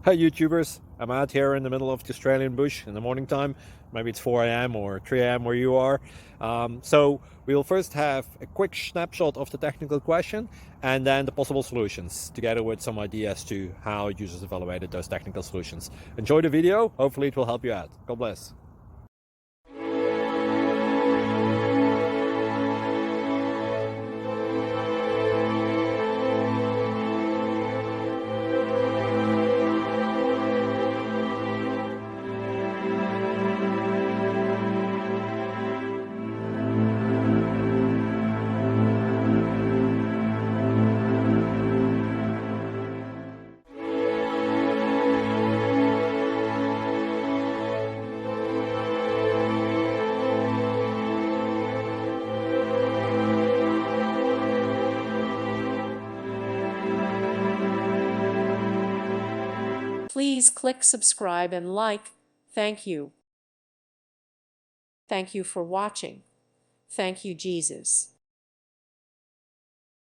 Hi YouTubers, I'm out here in the middle of the Australian bush in the morning time. Maybe it's 4 a.m. or 3 a.m. where you are. So we'll first have a quick snapshot of the technical question and then the possible solutions, together with some ideas to how users evaluated those technical solutions. Enjoy the video, hopefully it will help you out. God bless. Please click subscribe and like. Thank you. Thank you for watching. Thank you, Jesus.